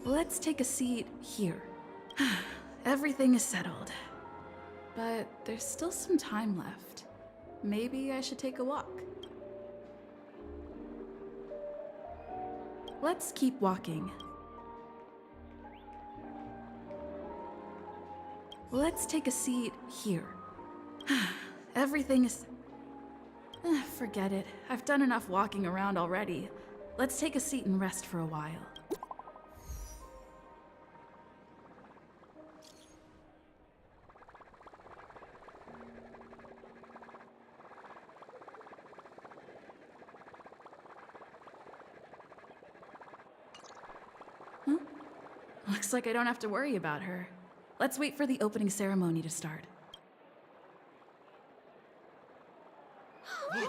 Let's take a seat here. Everything is settled. But there's still some time left. Maybe I should take a walk. Let's keep walking. Let's take a seat here. Everything is... Forget it. I've done enough walking around already. Let's take a seat and rest for a while. Huh? Looks like I don't have to worry about her. Let's wait for the opening ceremony to start.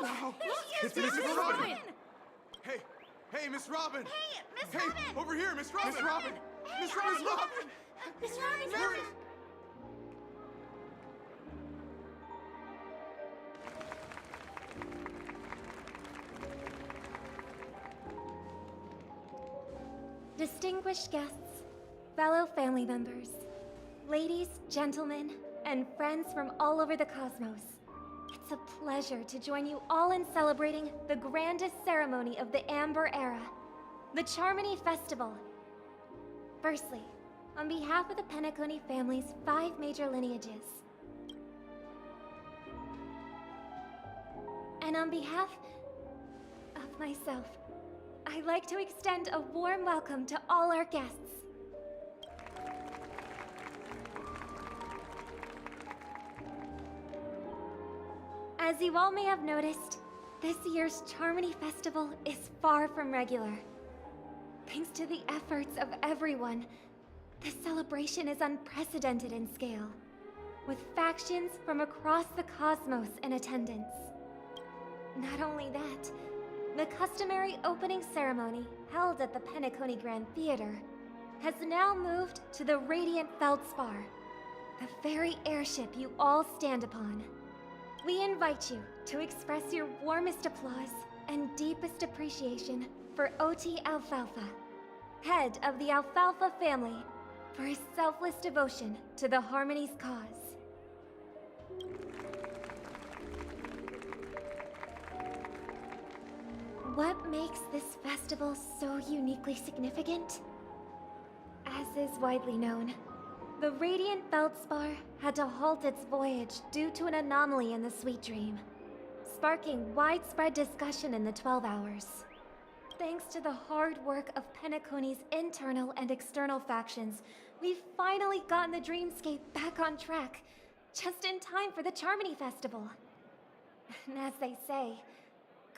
Wow! It's Miss Miss Robin! Robin! Hey, Miss Robin! Hey, Miss Hey, Robin! over here, Miss Robin! Miss Robin! Hey, Miss Robin! Miss Robin! Mary! Distinguished guests, fellow family members, ladies, gentlemen, and friends from all over the cosmos. It's a pleasure to join you all in celebrating the grandest ceremony of the Amber Era, the Charmony Festival. Firstly, on behalf of the Penacony family's 5 major lineages, and on behalf of myself, I'd like to extend a warm welcome to all our guests. As you all may have noticed, this year's Charmony Festival is far from regular. Thanks to the efforts of everyone, this celebration is unprecedented in scale, with factions from across the cosmos in attendance. Not only that, the customary opening ceremony held at the Penacony Grand Theater has now moved to the Radiant Feldspar, the very airship you all stand upon. We invite you to express your warmest applause and deepest appreciation for Oti Alfalfa, head of the Alfalfa family, for his selfless devotion to the Harmony's cause. What makes this festival so uniquely significant? As is widely known, the Radiant Feldspar had to halt its voyage due to an anomaly in the Sweet Dream, sparking widespread discussion in the 12 Hours. Thanks to the hard work of Penacony's internal and external factions, we've finally gotten the dreamscape back on track, just in time for the Charmony Festival. And as they say,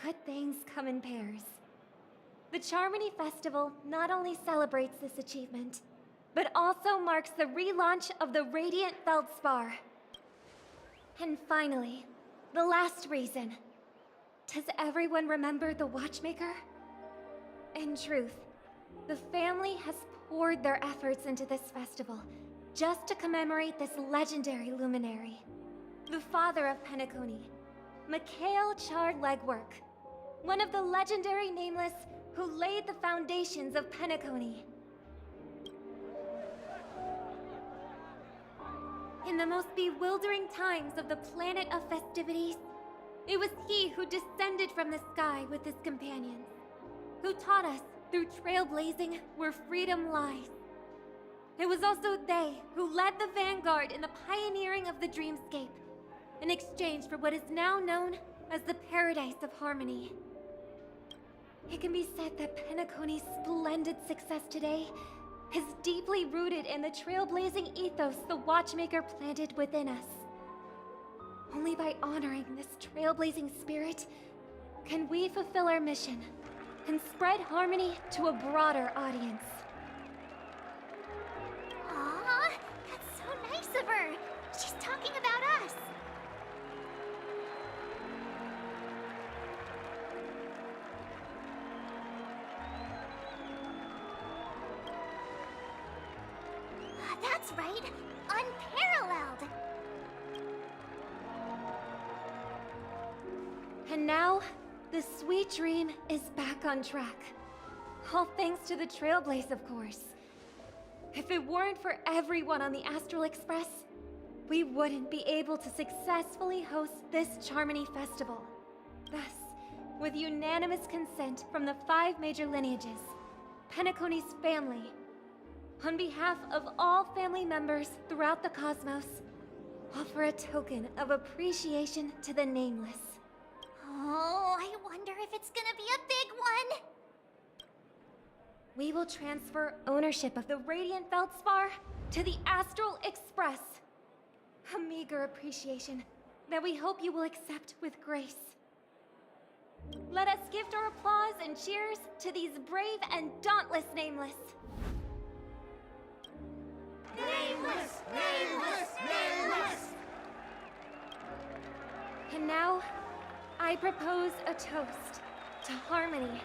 good things come in pairs. The Charmony Festival not only celebrates this achievement, but also marks the relaunch of the Radiant Feldspar. And finally, the last reason. Does everyone remember the Watchmaker? In truth, the family has poured their efforts into this festival just to commemorate this legendary luminary. The father of Penacony, Mikhail Chard Legwork, one of the legendary Nameless who laid the foundations of Penacony. In the most bewildering times of the planet of festivities, it was he who descended from the sky with his companions, who taught us through trailblazing where freedom lies. It was also they who led the vanguard in the pioneering of the dreamscape, in exchange for what is now known as the Paradise of Harmony. It can be said that Penacony's splendid success today is deeply rooted in the trailblazing ethos the Watchmaker planted within us. Only by honoring this trailblazing spirit can we fulfill our mission and spread harmony to a broader audience. Aw, that's so nice of her. She's talking about us. That's right, unparalleled. And now, the sweet dream is back on track. All thanks to the Trailblaze, of course. If it weren't for everyone on the Astral Express, we wouldn't be able to successfully host this Charmony festival. Thus, with unanimous consent from the 5 major lineages, Penacony's family, on behalf of all family members throughout the cosmos, offer a token of appreciation to the Nameless. Oh, I wonder if it's gonna be a big one. We will transfer ownership of the Radiant Feldspar to the Astral Express. A meager appreciation that we hope you will accept with grace. Let us gift our applause and cheers to these brave and dauntless Nameless. Nameless! Nameless! Nameless! And now, I propose a toast to harmony,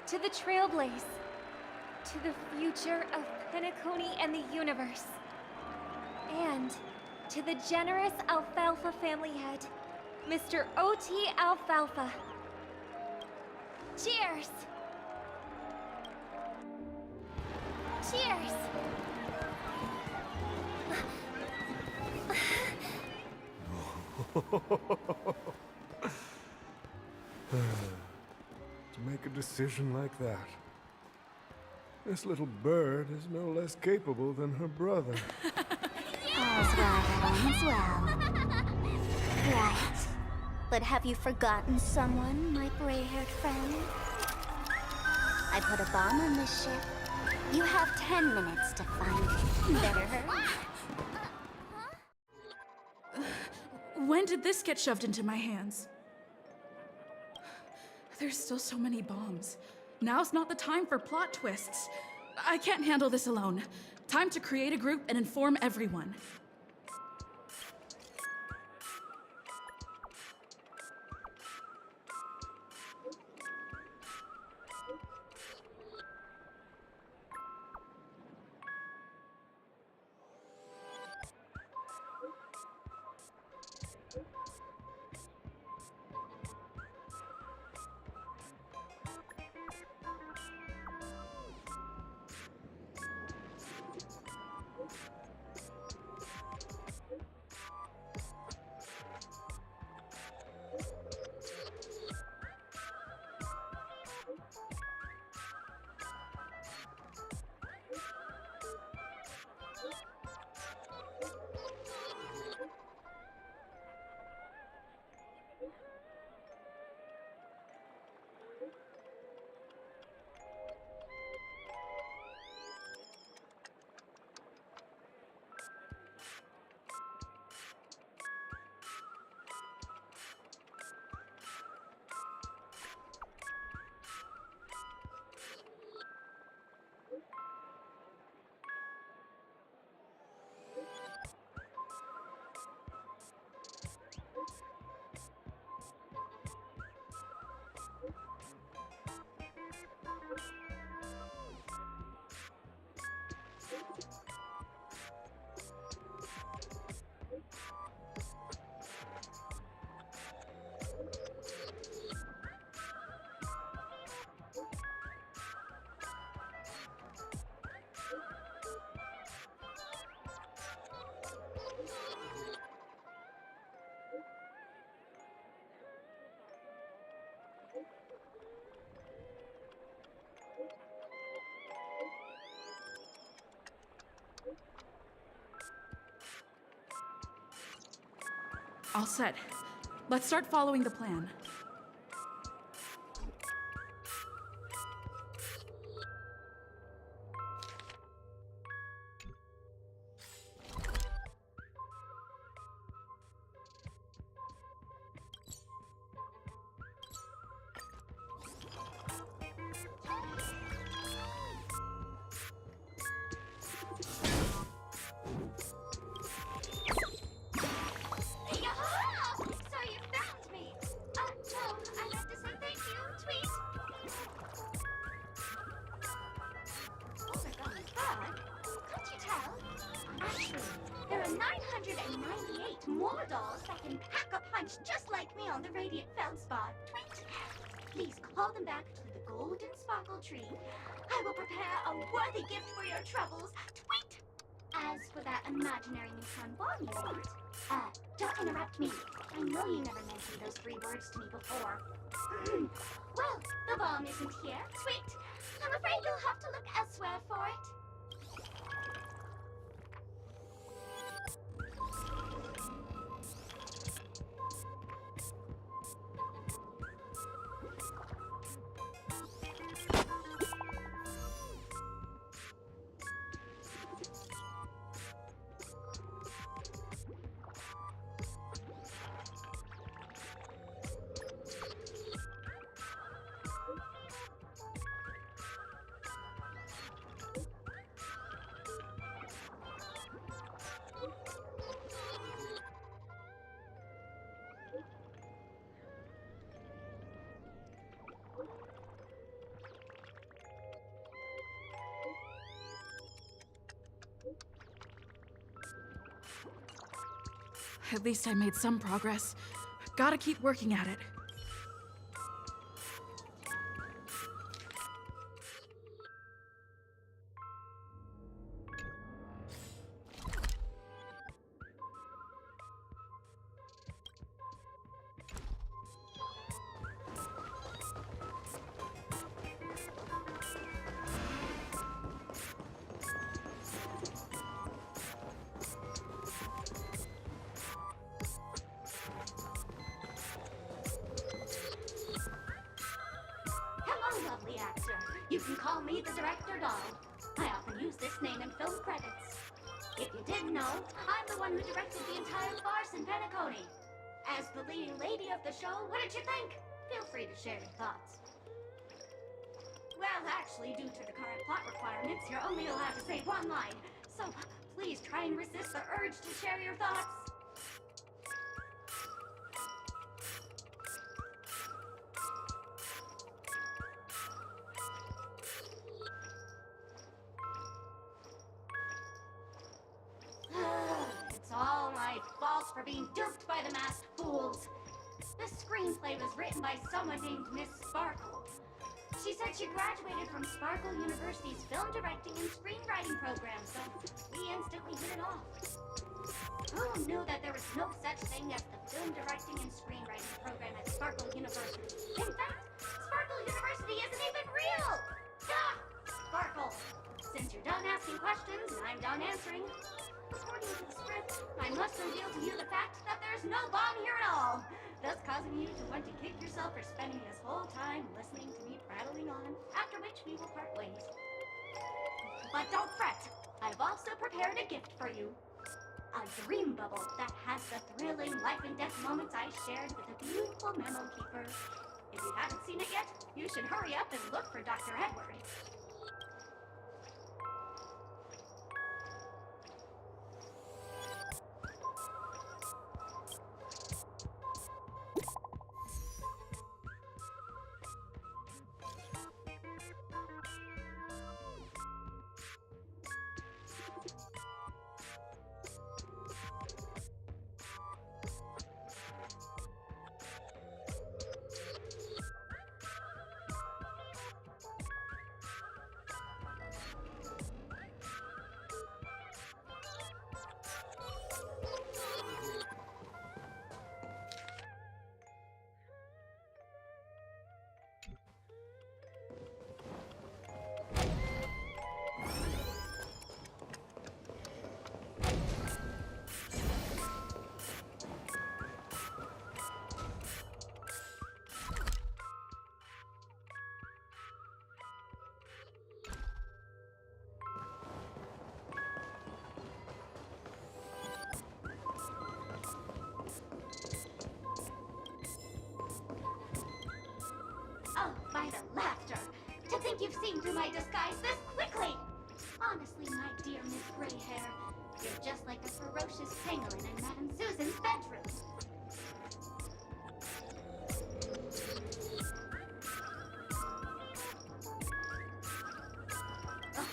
to the Trailblaze, to the future of Penacony and the universe, and to the generous Alfalfa family head, Mr. O.T. Alfalfa. Cheers! Cheers! To make a decision like that. This little bird is no less capable than her brother. All's well that ends well. Right. But have you forgotten someone, my gray-haired friend? I put a bomb on this ship. You have 10 minutes to find it. Better hurry. When did this get shoved into my hands? There's still so many bombs. Now's not the time for plot twists. I can't handle this alone. Time to create a group and inform everyone. All set. Let's start following the plan. So you found me! radiant feldspar. Tweet! Please call them back to the golden sparkle tree. I will prepare a worthy gift for your troubles. Tweet! As for that imaginary neutron bomb you want, don't interrupt me. I know you never mentioned those 3 words to me before. Well, the bomb isn't here. Tweet! I'm afraid you'll have to look elsewhere for it. At least I made some progress. Gotta keep working at it. Lovely actor. You can call me the director doll. I often use this name in film credits. If you didn't know, I'm the one who directed the entire farce in Penacony. As the leading lady of the show, what did you think? Feel free to share your thoughts. Well, actually, due to the current plot requirements, you're only allowed to say 1 line. So please try and resist the urge to share your thoughts. It's all my fault for being duped by the masked fools. The screenplay was written by someone named Miss Sparkle. She said she graduated from Sparkle University's film directing and screenwriting program, so we instantly hit it off. Who knew that there was no such thing as the film directing and screenwriting program at Sparkle University? In fact, Sparkle University isn't even real! Ah! Sparkle! Since you're done asking questions and I'm done answering, according to the script, I must reveal to you the fact that there's no bomb here at all, thus causing you to want to kick yourself for spending this whole time listening to me prattling on, after which we will part ways. But don't fret, I've also prepared a gift for you. A dream bubble that has the thrilling life and death moments I shared with a beautiful memo keeper. If you haven't seen it yet, you should hurry up and look for Dr. Edward. Oh, by the laughter! To think you've seen through my disguise this quickly! Honestly, my dear Miss Gray Hair, you're just like the ferocious pangolin in Madame Susan's bedroom.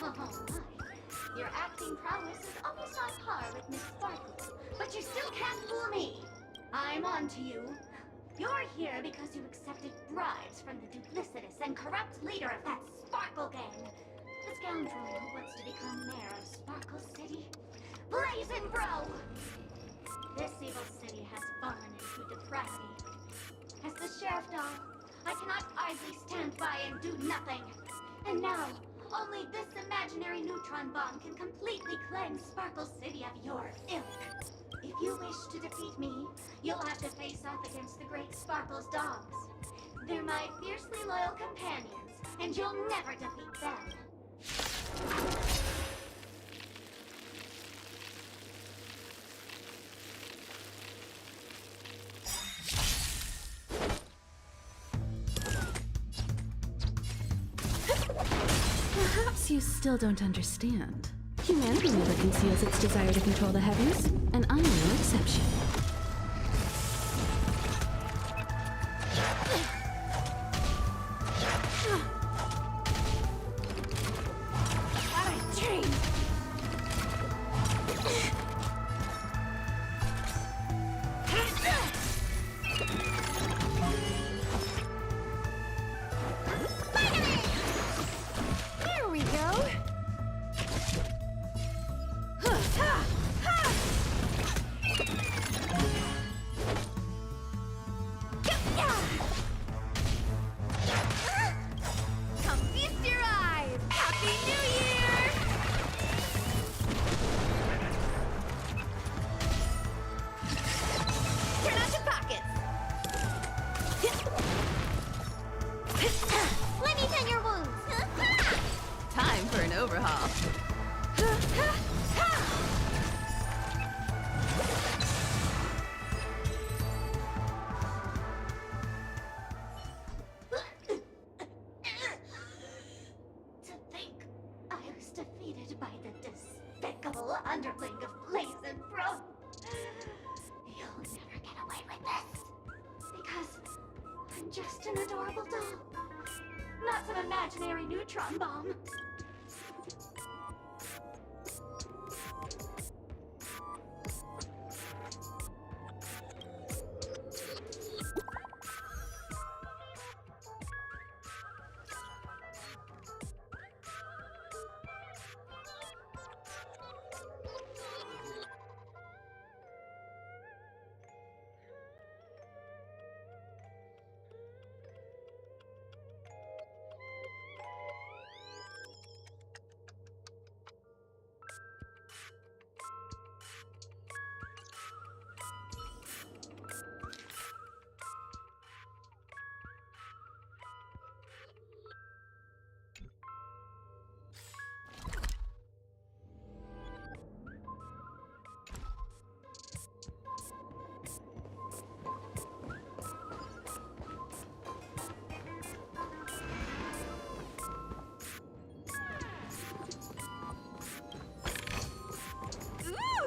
Oh my, your acting prowess is almost on par with Miss Sparkle, but you still can't fool me! I'm on to you. You're here because you accepted bribes from the duplicitous and corrupt leader of that Sparkle gang. The scoundrel who wants to become mayor of Sparkle City. Blazing Bro! This evil city has fallen into depravity. As the sheriff doll, I cannot idly stand by and do nothing. And now, only this imaginary neutron bomb can completely cleanse Sparkle City of your ilk. If you wish to defeat me, you'll have to face off against the great Sparkle's dogs. They're my fiercely loyal companions, and you'll never defeat them. Perhaps you still don't understand. Humanity never conceals its desire to control the heavens, and I'm no exception. There we go. Come feast your eyes! Happy New Year! Turn out your pockets! Let me tend your wounds! Time for an overhaul. To think I was defeated by the despicable underling of Blazing Bro. You'll never get away with this. Because I'm just an adorable doll. Not some imaginary neutron bomb.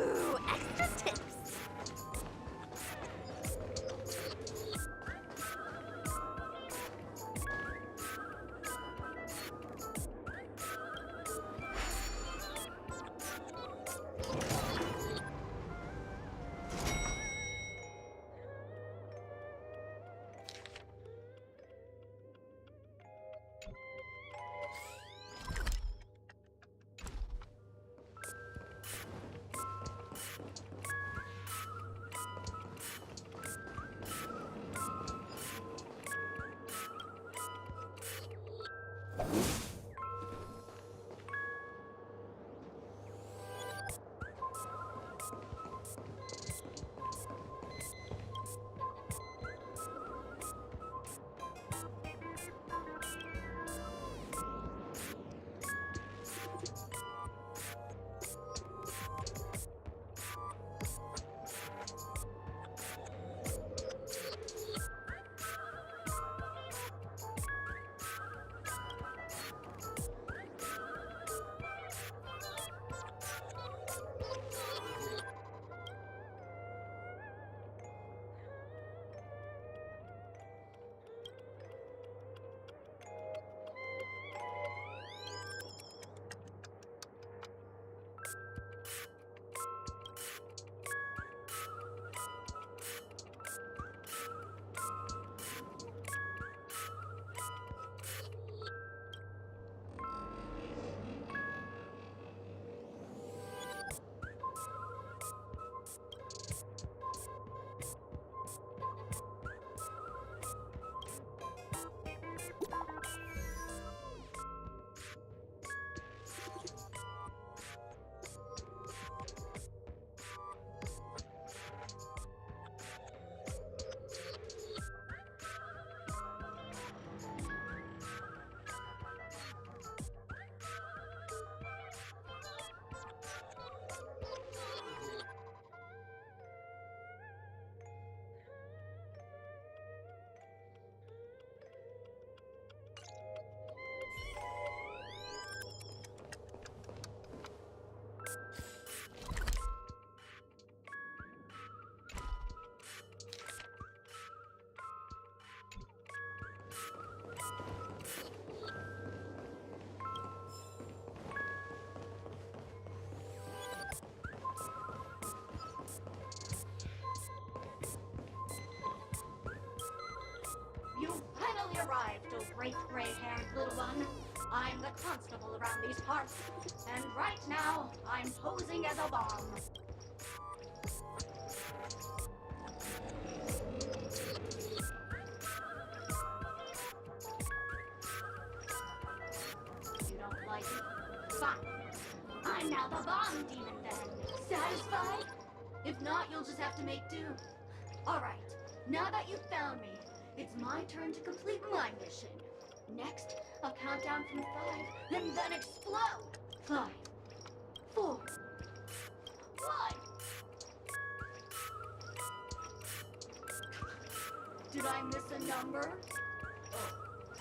Ooh, extra tips! great gray-haired little one. I'm the constable around these parts, and right now, I'm posing as a bomb. You don't like it? Fine. I'm now the bomb demon then. Satisfied? If not, you'll just have to make do. Alright, now that you've found me, it's my turn to complete my mission. Next, I'll count down from 5, and then explode! 5, 4, 1. Did I miss a number? Oh,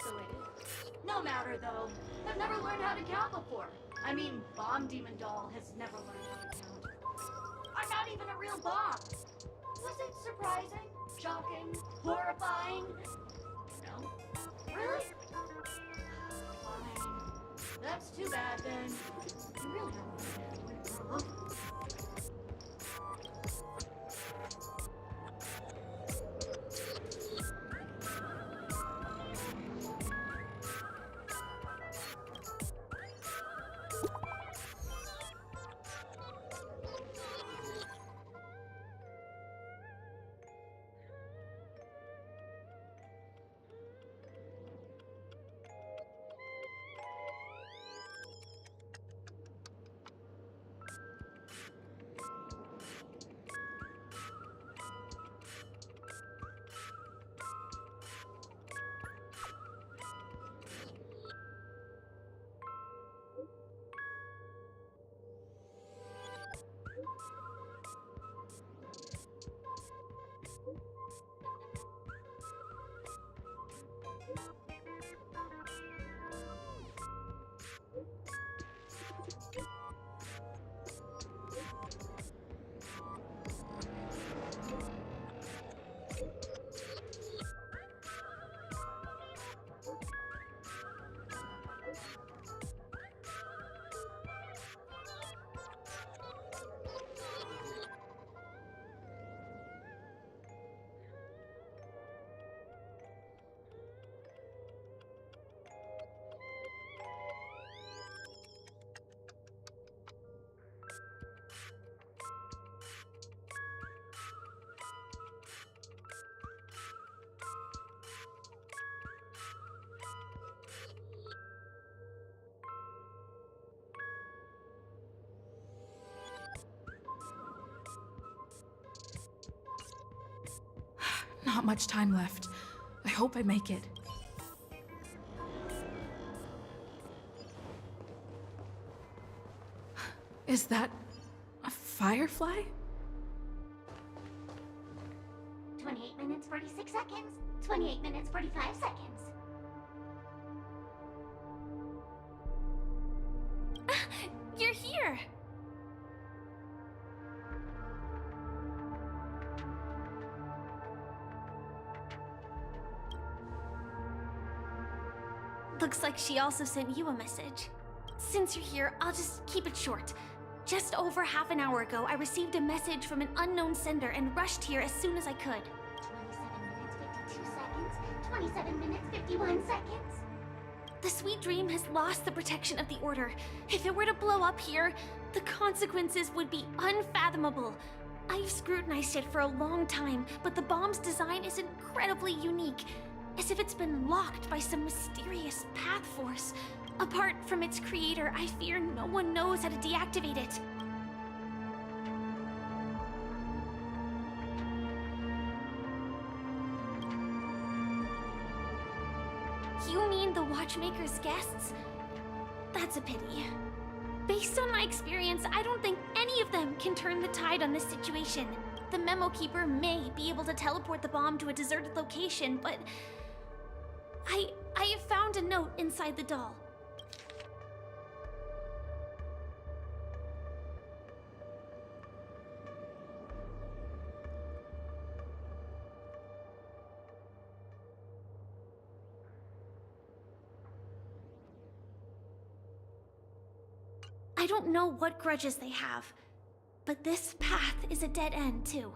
so it is. No matter though. I've never learned how to count before. I mean, Bomb Demon Doll has never learned how to count. I'm not even a real bomb. Was it surprising? Shocking? Horrifying? No? Really? Fine. That's too bad then. You really don't understand what you're looking for. Not much time left. I hope I make it. Is that a firefly? 28 minutes, 46 seconds. 28 minutes, 45 seconds. You're here! Looks like she also sent you a message. Since you're here, I'll just keep it short. Just over half an hour ago, I received a message from an unknown sender and rushed here as soon as I could. 27 minutes, 51 seconds. The Sweet Dream has lost the protection of the Order. If it were to blow up here, the consequences would be unfathomable. I've scrutinized it for a long time, but the bomb's design is incredibly unique, as if it's been locked by some mysterious path force. Apart from its creator, I fear no one knows how to deactivate it. You mean the Watchmaker's guests? That's a pity. Based on my experience, I don't think any of them can turn the tide on this situation. The Memo Keeper may be able to teleport the bomb to a deserted location, but I have found a note inside the doll. I don't know what grudges they have, but this path is a dead end, too.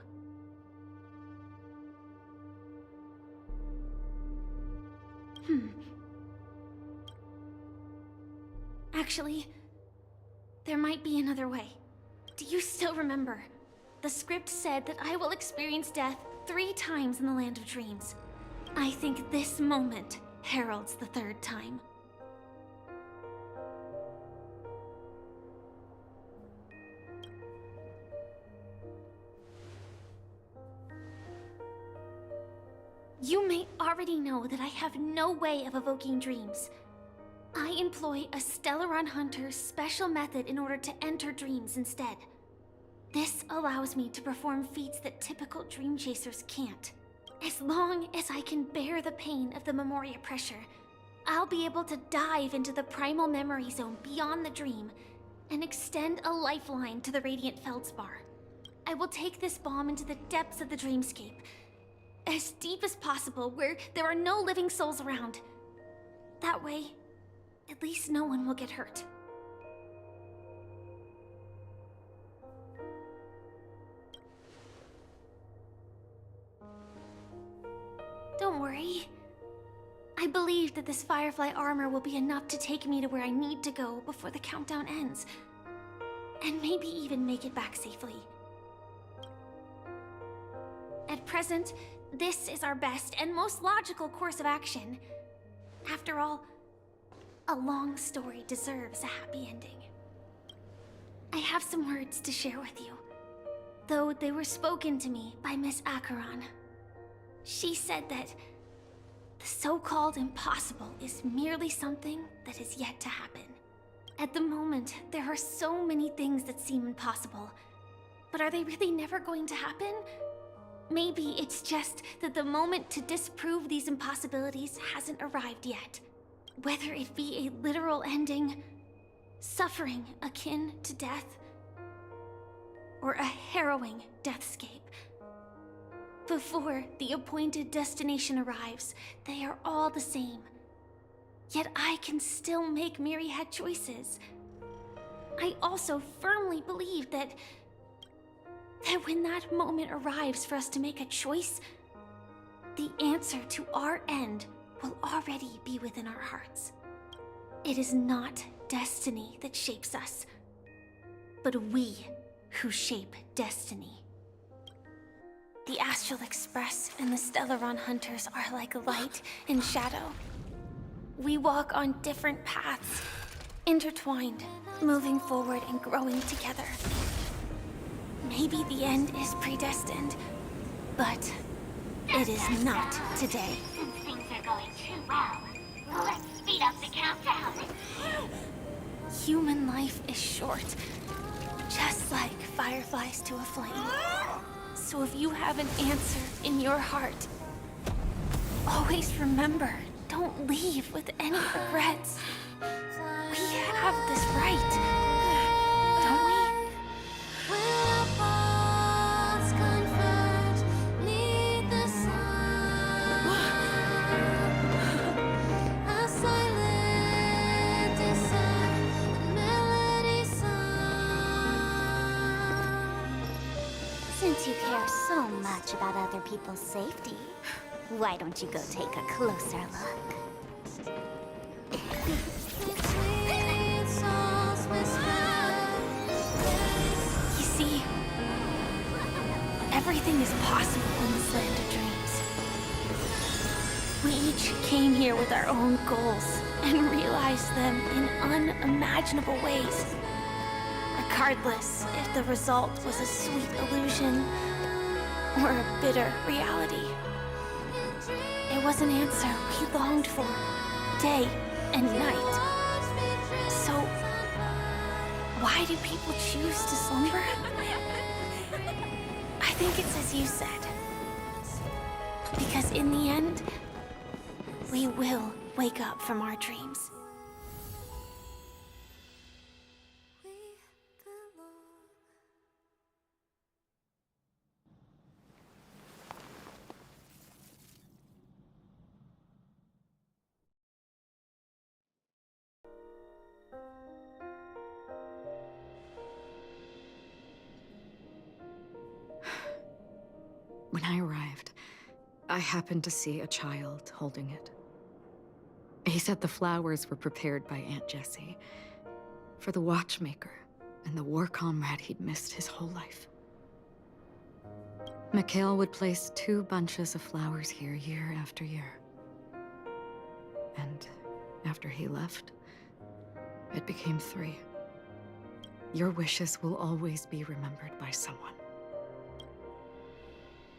Actually, there might be another way. Do you still remember? The script said that I will experience death 3 times in the Land of Dreams. I think this moment heralds the 3rd time. You may already know that I have no way of evoking dreams. I employ a Stellaron Hunter's special method in order to enter dreams instead. This allows me to perform feats that typical dream chasers can't. As long as I can bear the pain of the Memoria pressure, I'll be able to dive into the primal memory zone beyond the dream and extend a lifeline to the Radiant Feldspar. I will take this bomb into the depths of the dreamscape, as deep as possible where there are no living souls around. That way, at least no one will get hurt. Don't worry. I believe that this Firefly armor will be enough to take me to where I need to go before the countdown ends. And maybe even make it back safely. At present, this is our best and most logical course of action. After all, a long story deserves a happy ending. I have some words to share with you, though they were spoken to me by Miss Acheron. She said that the so-called impossible is merely something that is yet to happen. At the moment, there are so many things that seem impossible, but are they really never going to happen? Maybe it's just that the moment to disprove these impossibilities hasn't arrived yet. Whether it be a literal ending, suffering akin to death, or a harrowing deathscape. Before the appointed destination arrives, they are all the same. Yet I can still make myriad choices. I also firmly believe that when that moment arrives for us to make a choice, the answer to our end will already be within our hearts. It is not destiny that shapes us, but we who shape destiny. The Astral Express and the Stellaron Hunters are like light and shadow. We walk on different paths, intertwined, moving forward and growing together. Maybe the end is predestined, but it is not today. Since things are going too well, let's speed up the countdown. Human life is short, just like fireflies to a flame. So if you have an answer in your heart, always remember, don't leave with any regrets. We have this right, don't we? Since you care so much about other people's safety, why don't you go take a closer look? You see, everything is possible in this land of dreams. We each came here with our own goals and realized them in unimaginable ways. Regardless if the result was a sweet illusion or a bitter reality. It was an answer we longed for, day and night. So, why do people choose to slumber? I think it's as you said. Because in the end, we will wake up from our dreams. When I arrived, I happened to see a child holding it. He said the flowers were prepared by Aunt Jessie. For the watchmaker and the war comrade he'd missed his whole life. Mikhail would place 2 bunches of flowers here year after year. And after he left, it became 3. Your wishes will always be remembered by someone.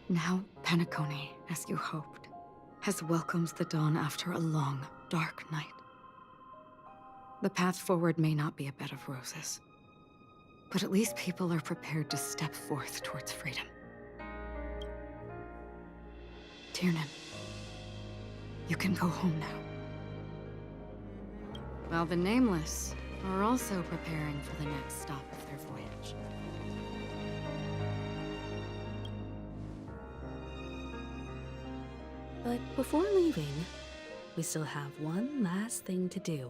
Now, Penacony, as you hoped, has welcomed the dawn after a long, dark night. The path forward may not be a bed of roses, but at least people are prepared to step forth towards freedom. Tiernan, you can go home now. While the Nameless are also preparing for the next stop of their voyage. But before leaving, we still have one last thing to do.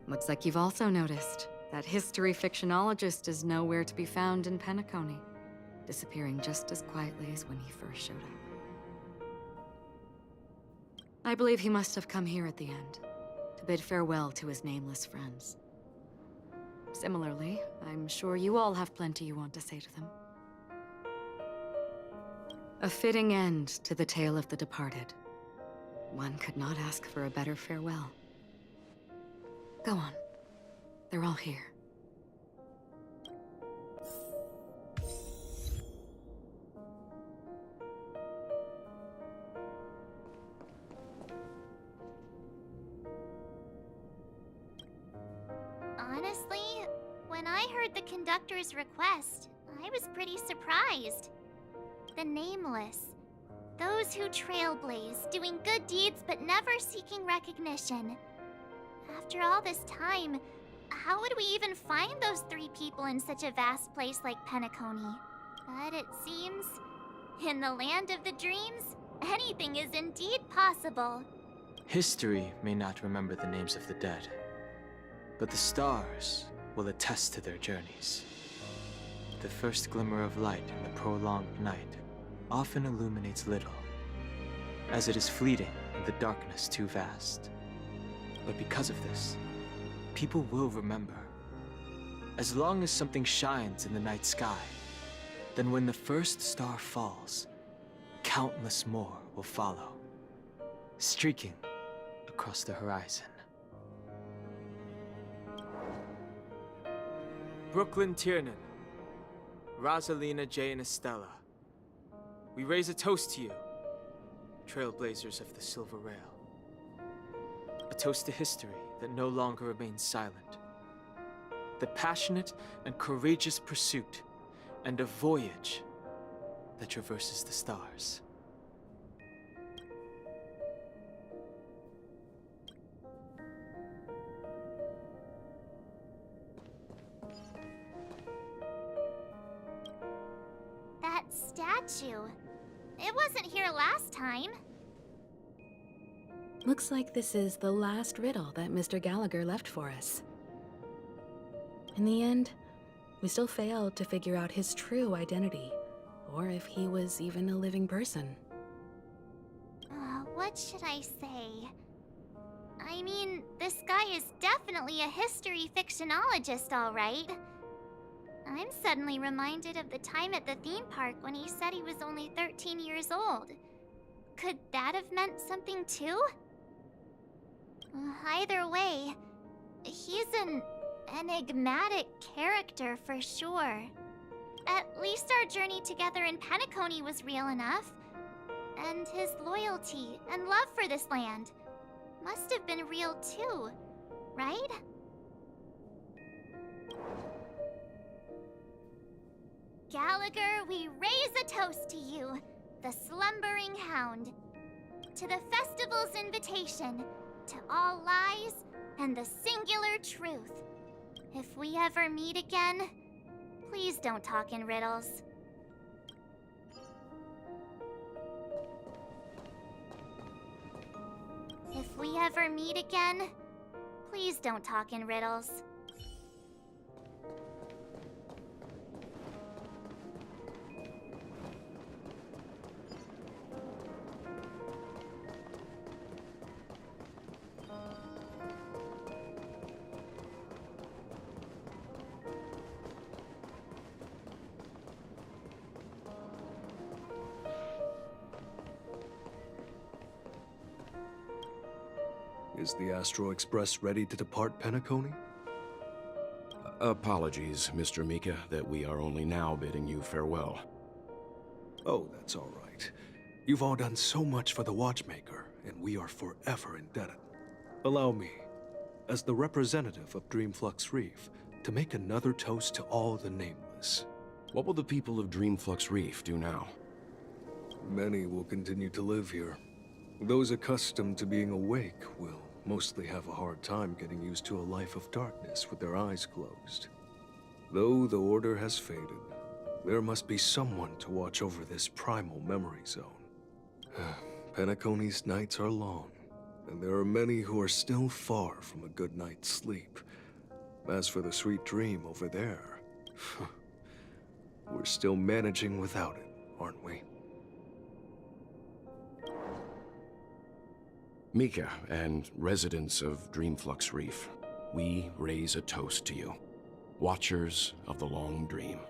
Looks like you've also noticed that history fictionologist is nowhere to be found in Penacony, disappearing just as quietly as when he first showed up. I believe he must have come here at the end, to bid farewell to his nameless friends. Similarly, I'm sure you all have plenty you want to say to them. A fitting end to the tale of the departed. One could not ask for a better farewell. Go on. They're all here. Honestly, when I heard the conductor's request, I was pretty surprised. The Nameless. Those who trailblaze, doing good deeds but never seeking recognition. After all this time, how would we even find those 3 people in such a vast place like Penacony? But it seems, in the land of the dreams, anything is indeed possible. History may not remember the names of the dead, but the stars will attest to their journeys. The first glimmer of light in the prolonged night often illuminates little, as it is fleeting and the darkness too vast. But because of this, people will remember. As long as something shines in the night sky, then when the first star falls, countless more will follow, streaking across the horizon. Brooklyn Tiernan, Rosalina, Jay, and Estella. We raise a toast to you, trailblazers of the Silver Rail. A toast to history that no longer remains silent. The passionate and courageous pursuit, and a voyage that traverses the stars. That statue. It wasn't here last time. Looks like this is the last riddle that Mr. Gallagher left for us. In the end, we still failed to figure out his true identity, or if he was even a living person. What should I say? I mean, this guy is definitely a history fictionologist, all right. I'm suddenly reminded of the time at the theme park when he said he was only 13 years old. Could that have meant something too? Either way, he's an enigmatic character for sure. At least our journey together in Penacony was real enough. And his loyalty and love for this land must have been real too, right? Gallagher, we raise a toast to you, the slumbering hound. To the festival's invitation, to all lies and the singular truth. If we ever meet again, please don't talk in riddles. If we ever meet again, please don't talk in riddles. Is the Astro Express ready to depart Penacony? Apologies, Mr. Mika, that we are only now bidding you farewell. Oh, that's all right. You've all done so much for the Watchmaker, and we are forever indebted. Allow me, as the representative of Dreamflux Reef, to make another toast to all the nameless. What will the people of Dreamflux Reef do now? Many will continue to live here. Those accustomed to being awake will mostly have a hard time getting used to a life of darkness with their eyes closed. Though the order has faded, there must be someone to watch over this primal memory zone. Penacony's nights are long, and there are many who are still far from a good night's sleep. As for the sweet dream over there, we're still managing without it, aren't we? Mika and residents of Dreamflux Reef, we raise a toast to you, watchers of the long dream,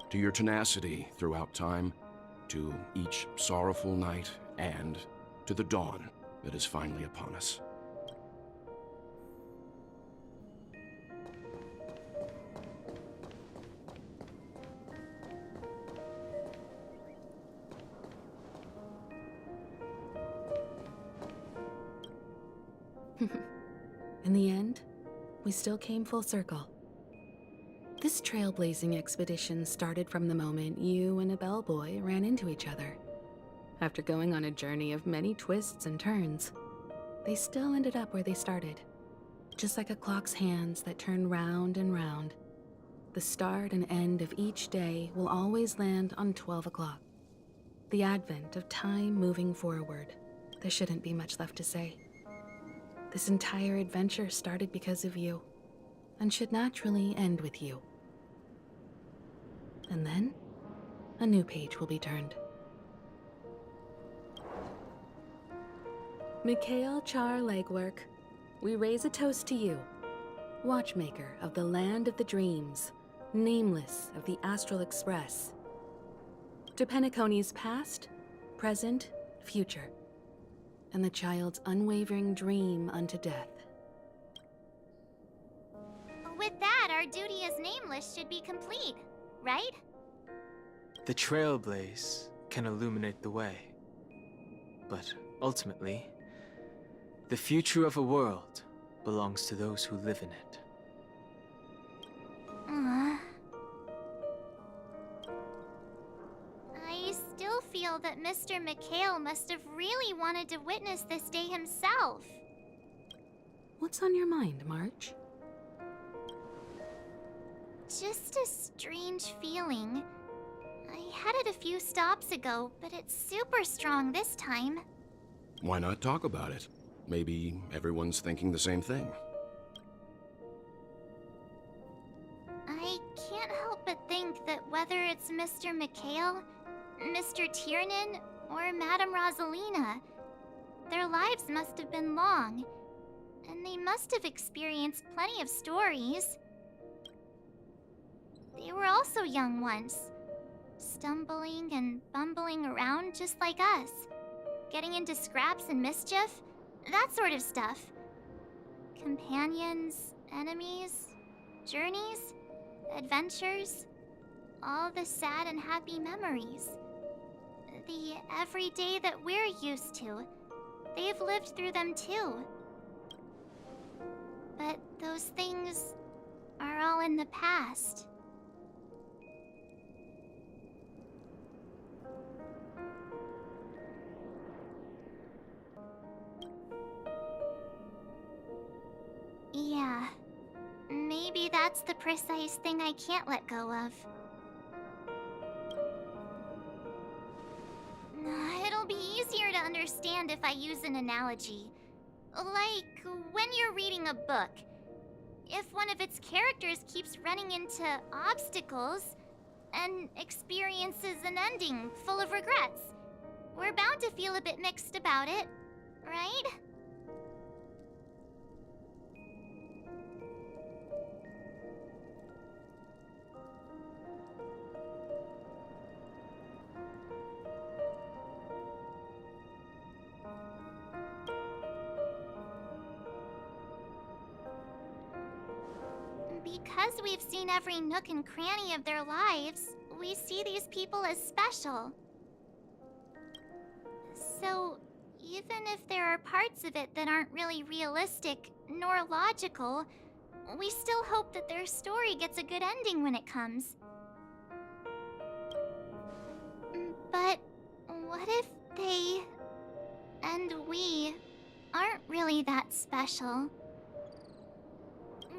to your tenacity throughout time, to each sorrowful night, and to the dawn that is finally upon us. In the end, we still came full circle. This trailblazing expedition started from the moment you and a bellboy ran into each other. After going on a journey of many twists and turns, they still ended up where they started. Just like a clock's hands that turn round and round, the start and end of each day will always land on 12 o'clock. The advent of time moving forward. There shouldn't be much left to say. This entire adventure started because of you, and should naturally end with you. And then, a new page will be turned. Mikhail Char Legwork, we raise a toast to you, watchmaker of the land of the dreams, nameless of the Astral Express. To Penacony's past, present, future, and the child's unwavering dream unto death. With that, our duty as nameless should be complete, right? The trailblaze can illuminate the way. But ultimately, the future of a world belongs to those who live in it. I still feel that Mr. Mikhail must have really wanted to witness this day himself. What's on your mind, March? Just a strange feeling. I had it a few stops ago, but it's super strong this time. Why not talk about it? Maybe everyone's thinking the same thing. I can't help but think that whether it's Mr. Mikhail, Mr. Tiernan, or Madame Rosalina, their lives must have been long, and they must have experienced plenty of stories. They were also young once, stumbling and bumbling around just like us, getting into scraps and mischief, that sort of stuff. Companions, enemies, journeys, adventures, all the sad and happy memories. The everyday that we're used to, they've lived through them too. But those things are all in the past. Yeah, maybe that's the precise thing I can't let go of. It'll be easier to understand if I use an analogy. Like when you're reading a book. If one of its characters keeps running into obstacles and experiences an ending full of regrets, we're bound to feel a bit mixed about it, right? Because we've seen every nook and cranny of their lives, we see these people as special. So, even if there are parts of it that aren't really realistic nor logical, we still hope that their story gets a good ending when it comes. But what if they and we aren't really that special?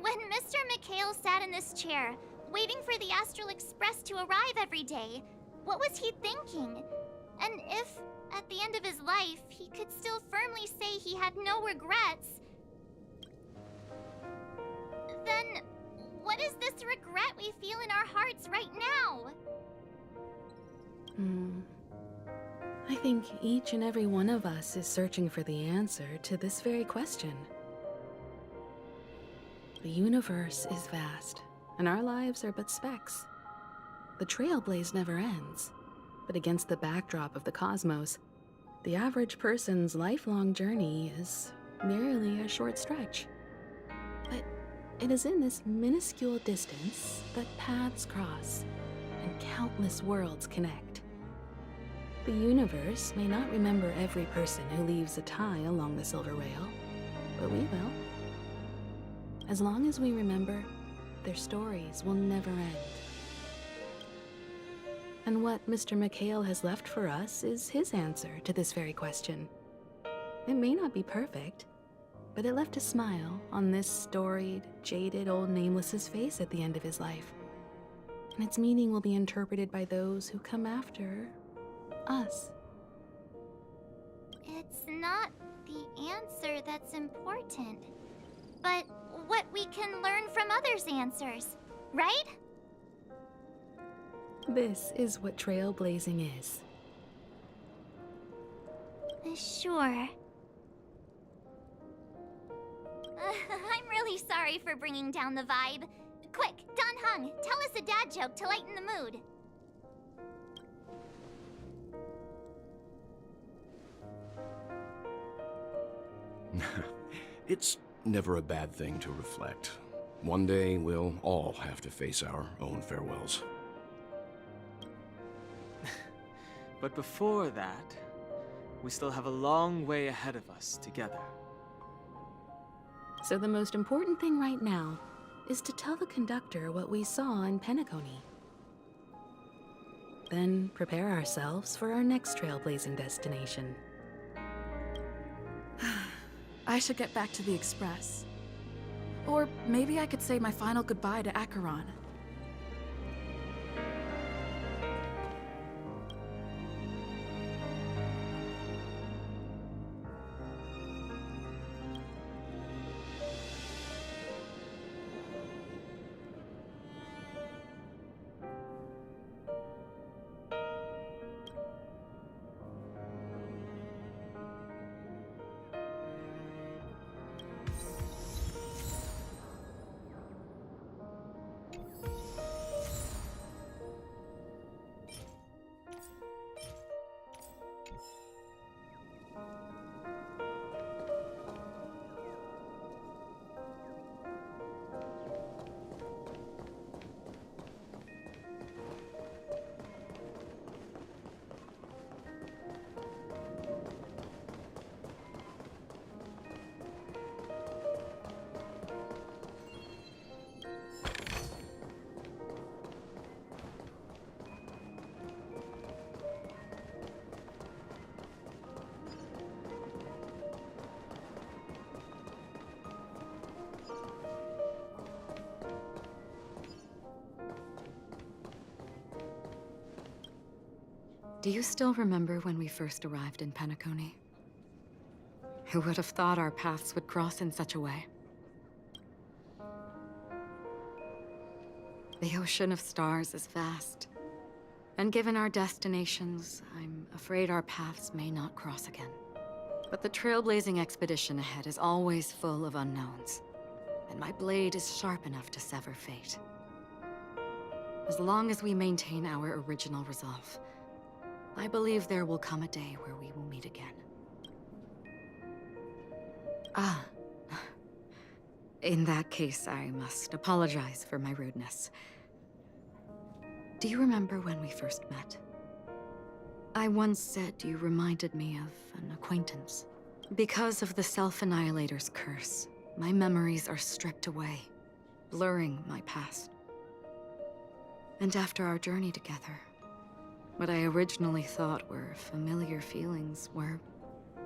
When Mr. McHale sat in this chair, waiting for the Astral Express to arrive every day, what was he thinking? And if, at the end of his life, he could still firmly say he had no regrets, then what is this regret we feel in our hearts right now? I think each and every one of us is searching for the answer to this very question. The universe is vast, and our lives are but specks. The trailblaze never ends, but against the backdrop of the cosmos, the average person's lifelong journey is merely a short stretch. But it is in this minuscule distance that paths cross and countless worlds connect. The universe may not remember every person who leaves a tie along the silver rail, but we will. As long as we remember, their stories will never end. And what Mr. McHale has left for us is his answer to this very question. It may not be perfect, but it left a smile on this storied, jaded old Nameless's face at the end of his life. And its meaning will be interpreted by those who come after us. It's not the answer that's important, but what we can learn from others' answers, right? This is what trailblazing is. Sure. I'm really sorry for bringing down the vibe. Quick, Don Hung, tell us a dad joke to lighten the mood. It's never a bad thing to reflect. One day, we'll all have to face our own farewells. But before that, we still have a long way ahead of us together. So the most important thing right now is to tell the conductor what we saw in Penacony. Then prepare ourselves for our next trailblazing destination. I should get back to the Express. Or maybe I could say my final goodbye to Acheron. Do you still remember when we first arrived in Penacony? Who would have thought our paths would cross in such a way? The ocean of stars is vast, and given our destinations, I'm afraid our paths may not cross again. But the trailblazing expedition ahead is always full of unknowns, and my blade is sharp enough to sever fate. As long as we maintain our original resolve, I believe there will come a day where we will meet again. In that case, I must apologize for my rudeness. Do you remember when we first met? I once said you reminded me of an acquaintance. Because of the Self-Annihilator's curse, my memories are stripped away, blurring my past. And after our journey together, what I originally thought were familiar feelings were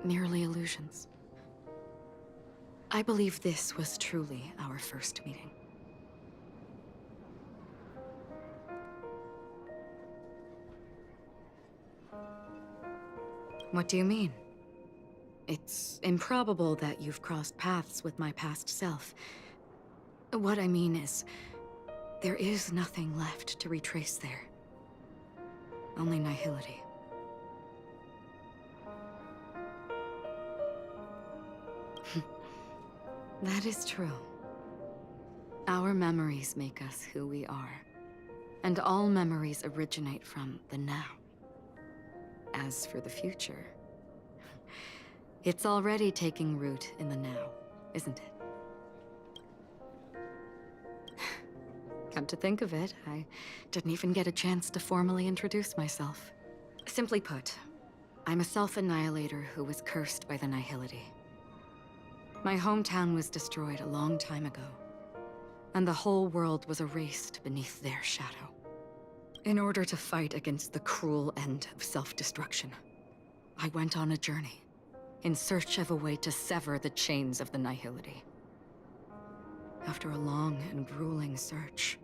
merely illusions. I believe this was truly our first meeting. What do you mean? It's improbable that you've crossed paths with my past self. What I mean is, there is nothing left to retrace there. Only nihility. That is true. Our memories make us who we are. And all memories originate from the now. As for the future, it's already taking root in the now, isn't it? Come to think of it, I didn't even get a chance to formally introduce myself. Simply put, I'm a self-annihilator who was cursed by the nihility. My hometown was destroyed a long time ago, and the whole world was erased beneath their shadow. In order to fight against the cruel end of self-destruction, I went on a journey, in search of a way to sever the chains of the nihility. After a long and grueling search,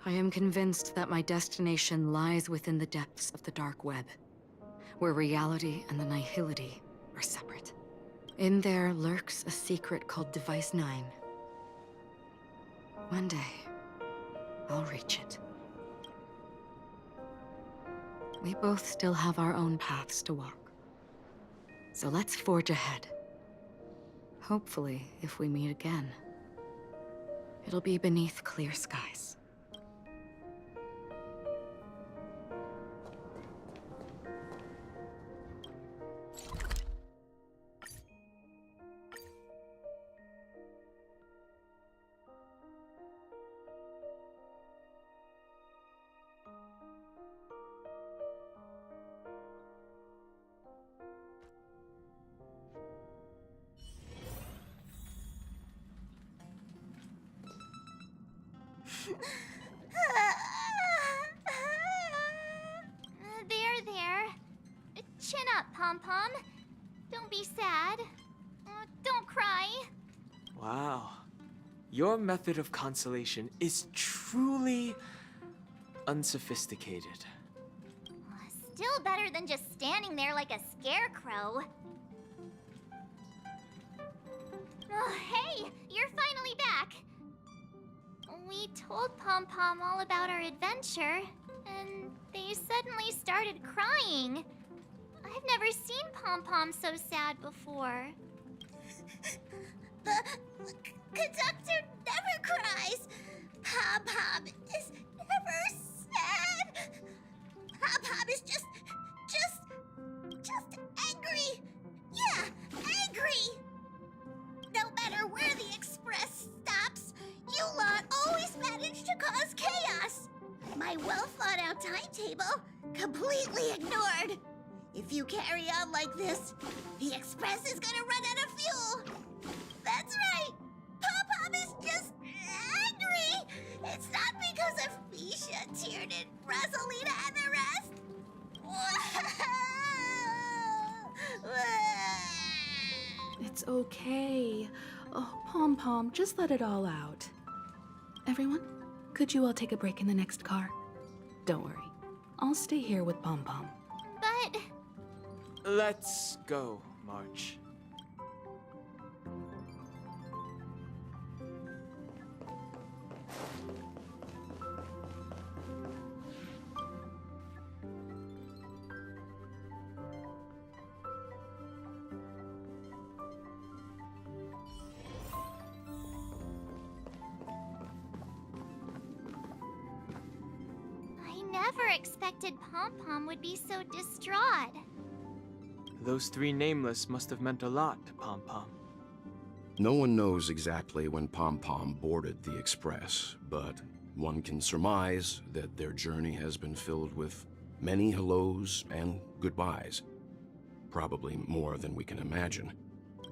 I am convinced that my destination lies within the depths of the dark web, where reality and the nihility are separate. In there lurks a secret called Device 9. One day, I'll reach it. We both still have our own paths to walk. So let's forge ahead. Hopefully, if we meet again, it'll be beneath clear skies. There. Chin up, Pom-Pom. Don't be sad. Don't cry. Wow. Your method of consolation is truly unsophisticated. Still better than just standing there like a scarecrow. Oh, hey, you're finally back. We told Pom-Pom all about our adventure, and they suddenly started crying. I've never seen Pom-Pom so sad before. The conductor never cries. Pom-Pom is never sad. Pom-Pom is just angry. Yeah, angry. No matter where the express stops, you lot always manage to cause chaos. My well-thought-out timetable completely ignored. If you carry on like this, the express is gonna run out of fuel. That's right. Pom-Pom is just angry. It's not because of Misha, Tiernan, Rosalina, and the rest. It's okay. Oh, Pom-Pom, just let it all out. Everyone, could you all take a break in the next car? Don't worry. I'll stay here with Pom-Pom. But... Let's go, March. I never expected Pom-Pom would be so distraught. Those three nameless must have meant a lot to Pom-Pom. No one knows exactly when Pom Pom boarded the Express, but one can surmise that their journey has been filled with many hellos and goodbyes. Probably more than we can imagine.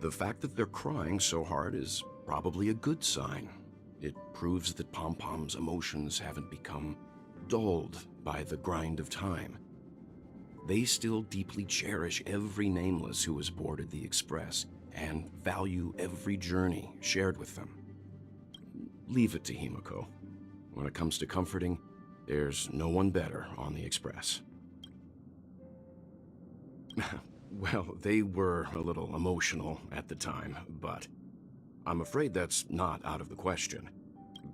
The fact that they're crying so hard is probably a good sign. It proves that Pom Pom's emotions haven't become dulled by the grind of time. They still deeply cherish every nameless who has boarded the Express and value every journey shared with them. Leave it to Himiko. When it comes to comforting, there's no one better on the Express. Well, they were a little emotional at the time, but I'm afraid that's not out of the question.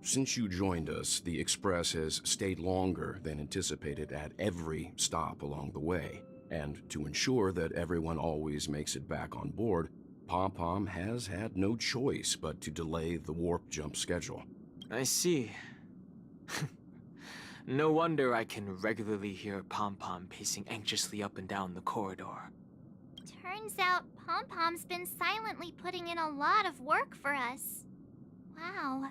Since you joined us, the Express has stayed longer than anticipated at every stop along the way, and to ensure that everyone always makes it back on board, Pom Pom has had no choice but to delay the warp jump schedule. I see. No wonder I can regularly hear Pom Pom pacing anxiously up and down the corridor. Turns out Pom Pom's been silently putting in a lot of work for us. Wow.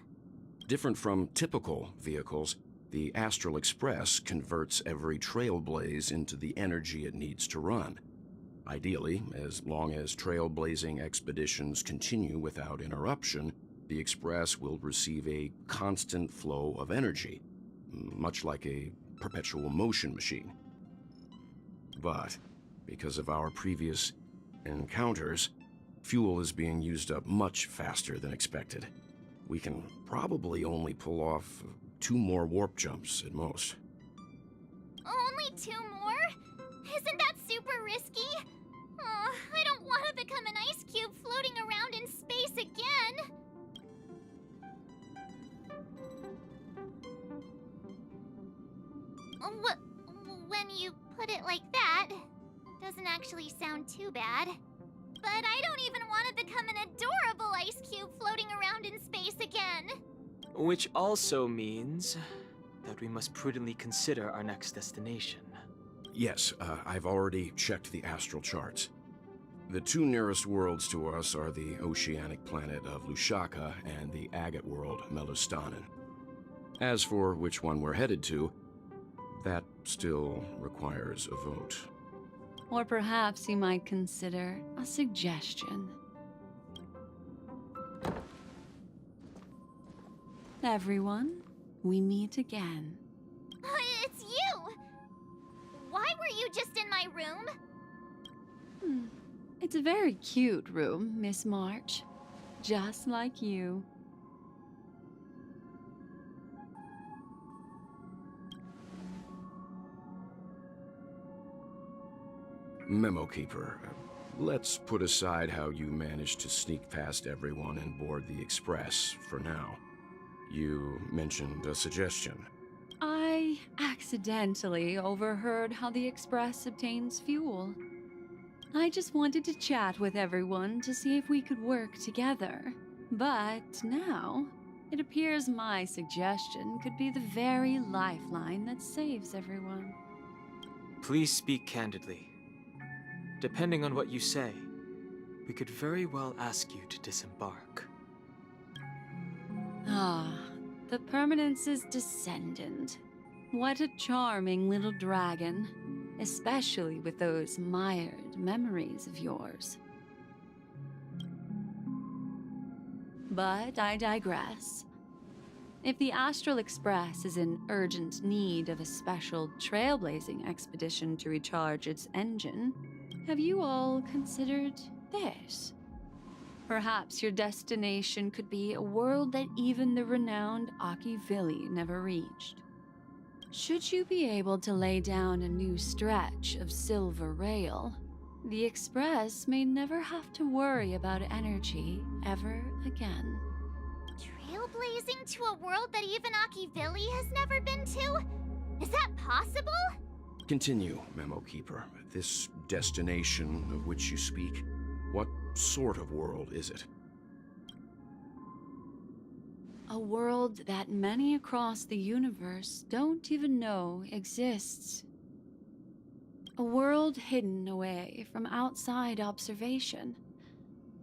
Different from typical vehicles, the Astral Express converts every trailblaze into the energy it needs to run. Ideally, as long as trailblazing expeditions continue without interruption, the Express will receive a constant flow of energy, much like a perpetual motion machine. But because of our previous encounters, fuel is being used up much faster than expected. We can probably only pull off 2 more warp jumps at most. Only 2 more? Isn't that super risky? Oh, I don't want to become an ice cube floating around in space again. When you put it like that, it doesn't actually sound too bad. But I don't even want to become an adorable ice cube floating around in space again. Which also means that we must prudently consider our next destination. Yes, I've already checked the astral charts. The 2 nearest worlds to us are the oceanic planet of Lushaka and the agate world, Melustanen. As for which one we're headed to, that still requires a vote. Or perhaps you might consider a suggestion. Everyone, we meet again. It's you! Why were you just in my room? It's a very cute room, Miss March. Just like you. Memo Keeper, let's put aside how you managed to sneak past everyone and board the Express for now. You mentioned a suggestion. I accidentally overheard how the Express obtains fuel. I just wanted to chat with everyone to see if we could work together. But now, it appears my suggestion could be the very lifeline that saves everyone. Please speak candidly. Depending on what you say, we could very well ask you to disembark. Ah, the Permanence's descendant. What a charming little dragon, especially with those mired memories of yours. But I digress. If the Astral Express is in urgent need of a special trailblazing expedition to recharge its engine, have you all considered this? Perhaps your destination could be a world that even the renowned Achivili never reached. Should you be able to lay down a new stretch of silver rail, the Express may never have to worry about energy ever again. Trailblazing to a world that even Achivili has never been to? Is that possible? Continue, Memo Keeper. This destination of which you speak, what sort of world is it? A world that many across the universe don't even know exists. A world hidden away from outside observation.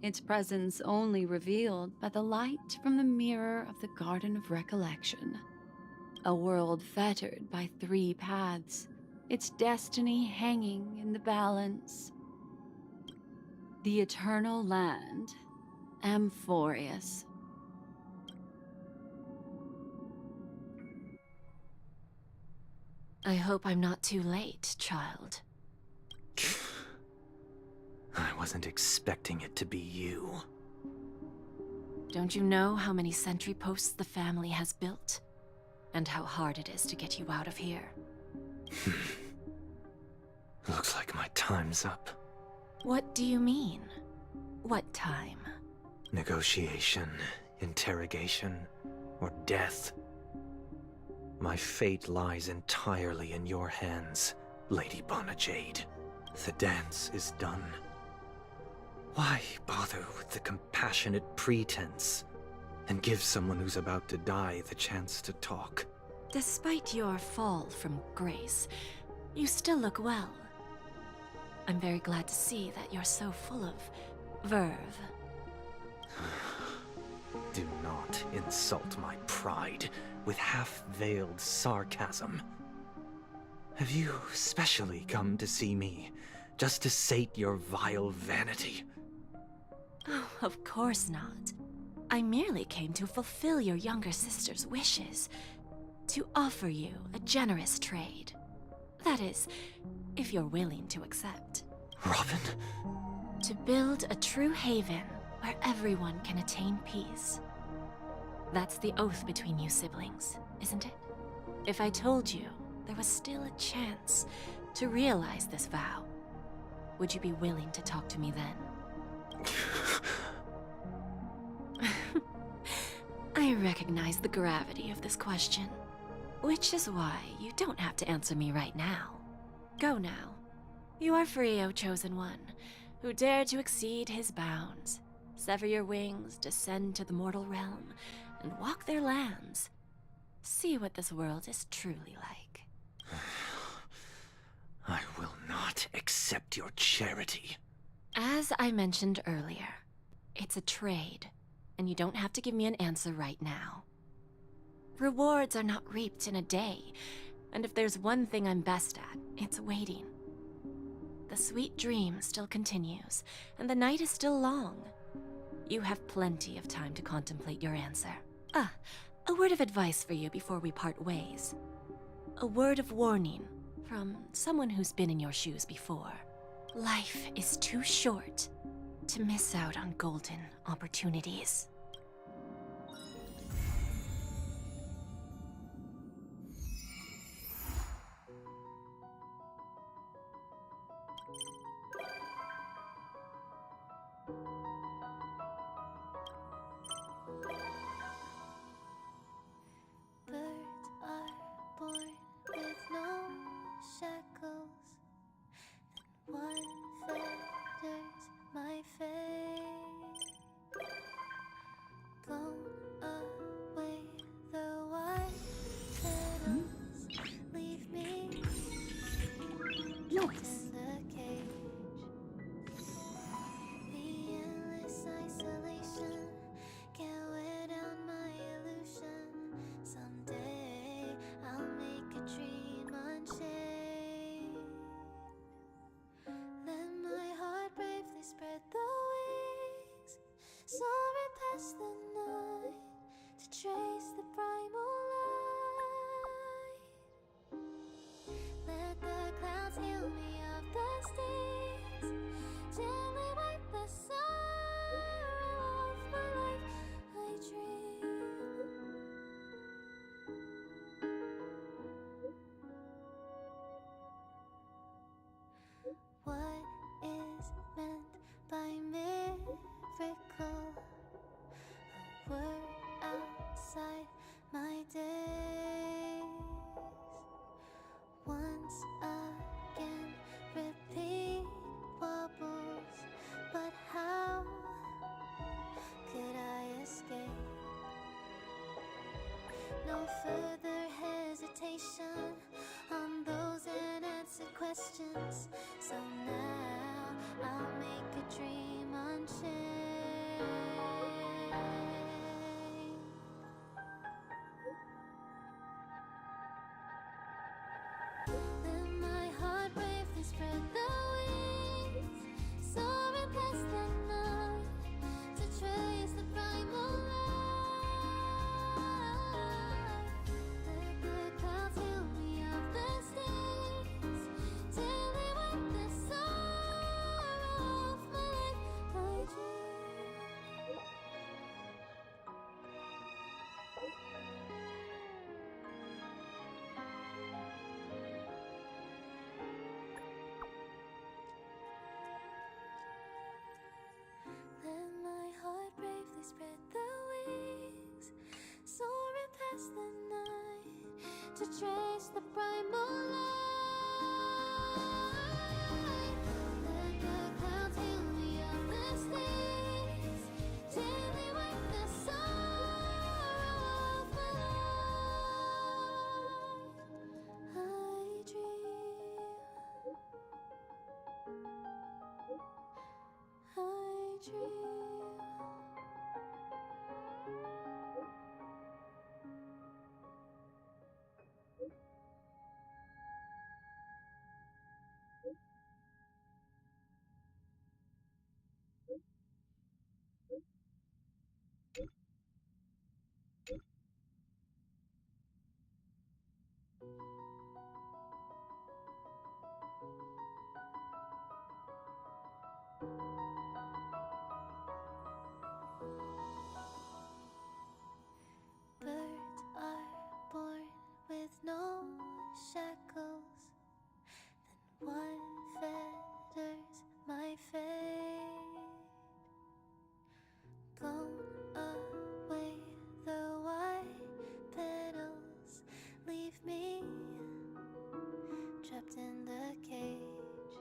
its presence only revealed by the light from the mirror of the Garden of Recollection. A world fettered by 3 paths, its destiny hanging in the balance. The Eternal Land, Amphorius. I hope I'm not too late, child. I wasn't expecting it to be you. Don't you know how many sentry posts the family has built? And how hard it is to get you out of here? Looks like my time's up. What do you mean? What time? Negotiation, interrogation, or death. My fate lies entirely in your hands, Lady Bonajade. The dance is done. Why bother with the compassionate pretense and give someone who's about to die the chance to talk? Despite your fall from grace, you still look well. I'm very glad to see that you're so full of verve. Do not insult my pride with half-veiled sarcasm. Have you specially come to see me just to sate your vile vanity? Oh, of course not. I merely came to fulfill your younger sister's wishes, to offer you a generous trade. That is, if you're willing to accept. Robin? To build a true haven where everyone can attain peace. That's the oath between you siblings, isn't it? If I told you there was still a chance to realize this vow, would you be willing to talk to me then? I recognize the gravity of this question, which is why you don't have to answer me right now. Go now. You are free, O Chosen One, who dare to exceed his bounds, sever your wings, descend to the mortal realm, and walk their lands. See what this world is truly like. I will not accept your charity. As I mentioned earlier, it's a trade, and you don't have to give me an answer right now. Rewards are not reaped in a day, and if there's one thing I'm best at, it's waiting. The sweet dream still continues, and the night is still long. You have plenty of time to contemplate your answer. A word of advice for you before we part ways. A word of warning from someone who's been in your shoes before. Life is too short to miss out on golden opportunities. Birds are born with no shackles, and one feathers my fate. Blown away the white petals, leave me Noise. in the cage. The endless isolation can't wear down my illusion. Someday I'll make a dream unchained. Let my heart bravely spread the wings, soaring past the night to trace the primal light. Let the clouds heal me of the stings, gently wipe the sorrow off my life. I dream. What is meant by miracle? A word outside my days. Once again, repeat wobbles, but how could I escape? No further hesitation on those unanswered questions. So now I'll make a dream unchained. Let my heart bravely spread the wings, soaring past the night, to trace the primal light. Let the clouds heal me of the stains, till they wipe the sorrow off my life. I dream. Let my heart bravely spread the wings, soaring past the night, to trace the primal light. Let the clouds heal me of the stains, till they wipe the sorrow off my life. I dream. I dream. Birds are born with no shackles, then what fetters my fate? Blown away, the white petals leave me trapped in the cage.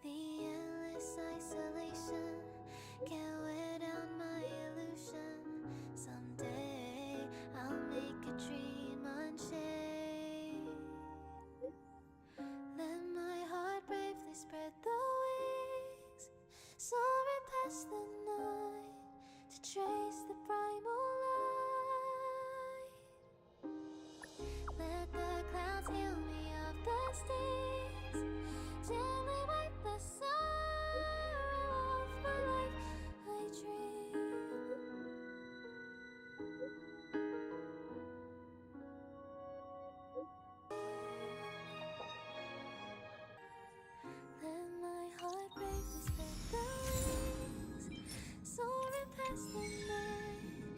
The endless isolation can't wear down my illusion. Someday I'll make a dream unchained. Let my heart bravely spread the wings, soaring past the night, to trace the primal light. Let the clouds heal me of the stain,